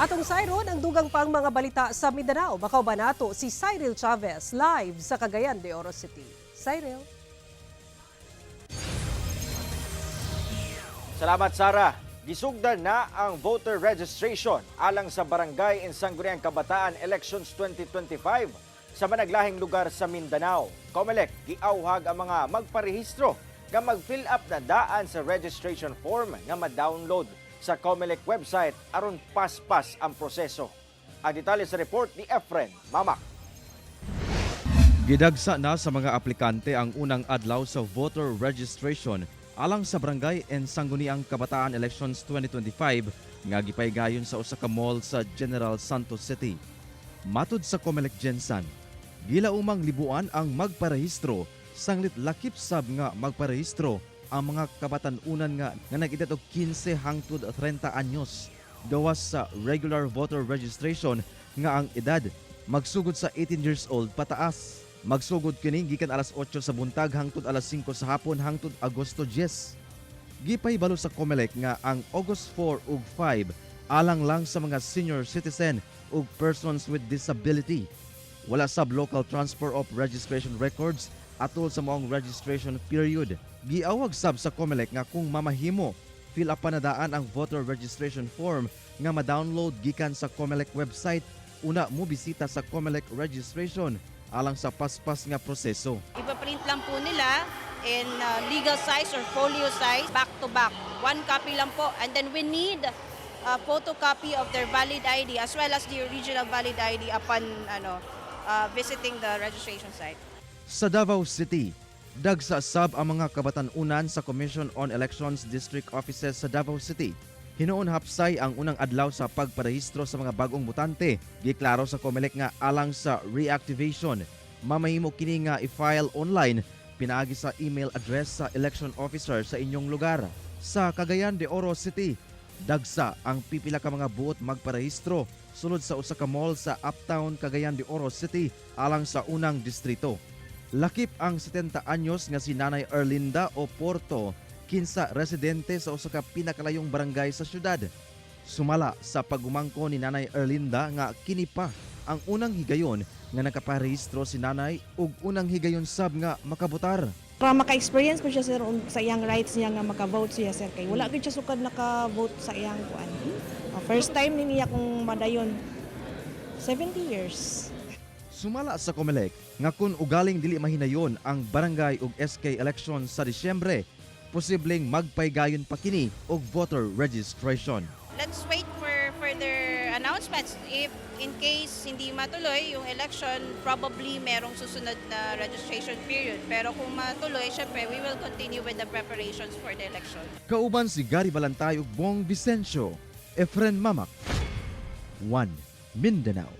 Atong sayron ang dugang pang mga balita sa Mindanao. Makauban si Cyril Chavez live sa Cagayan de Oro City. Cyril. Salamat, Sarah. Gisugdan na ang voter registration alang sa Barangay and Sangguniang Kabataan Elections 2025 sa managlahing lugar sa Mindanao. Comelec, giauhag ang mga magparehistro nga mag-fill up na daan sa registration form nga ma-download sa Comelec website aron paspas ang proseso. Ang detalye sa report ni Efren Mamak. Gidagsa na sa mga aplikante ang unang adlaw sa voter registration alang sa Barangay and Sangguniang Kabataan Elections 2025 nga gipaygayon sa usa ka mall sa General Santos City. Matud sa Comelec Gensan, gilaumang libuan ang magparehistro sanglit lakip sab nga magparehistro ang mga kabatan-unan nga nag-edad og 15 hangtod 30 anyos. Gawas sa regular voter registration nga ang edad magsugod sa 18 years old pataas. Magsugod kini gikan alas 8 sa buntag hangtod alas 5 sa hapon hangtod Agosto 10. Gipaybalo sa Comelec nga ang August 4 ug 5 alang lang sa mga senior citizen ug persons with disability. Wala sab local transfer of registration records atol sa maong registration period. Giawag sab sa Comelec nga kung mamahimo, fill up panadaan ang voter registration form nga ma-download gikan sa Comelec website. Una mo bisita sa Comelec registration alang sa paspas nga proseso. Ipaprint lang po nila in legal size or folio size, back to back. One copy lang po. And then we need a photocopy of their valid ID as well as the original valid ID upon visiting the registration site. Sa Davao City, dagsa sab ang mga kabatan-unan sa Commission on Elections District Offices sa Davao City. Hinuon hapsay ang unang adlaw sa pagparehistro sa mga bagong botante. Giklaro sa Comelec nga alang sa reactivation. Mamahimo kini nga i-file online pinaagi sa email address sa election officer sa inyong lugar. Sa Cagayan de Oro City, dagsa ang pipila ka mga buot magparehistro sulod sa usa ka mall sa Uptown Cagayan de Oro City alang sa unang distrito. Lakip ang 70 anyos nga si Nanay Erlinda o Porto, 15 residente sa usa ka pinakalayong barangay sa syudad. Sumala sa pagumangko ni Nanay Erlinda nga kini pa ang unang higayon nga nakaparehistro si Nanay ug unang higayon sab nga makabotar. Para maka-experience ko siya sir sa iyang rights niya nga maka-vote siya sir kay wala gid siya sukad naka-vote sa iyang kuan. First time ni niya kung madayon 70 years. Sumala sa Comelec nga kung ugaling dili mahinayon ang barangay ug SK election sa Disyembre, posibleng magpaygayon pa kini og voter registration. Let's wait for further announcements. If in case hindi matuloy yung election, probably merong susunod na registration period. Pero kung matuloy, syempre, we will continue with the preparations for the election. Kauban si Gary Balantay ug Bong Vicencio, Efren Mamak, 1 Mindanao.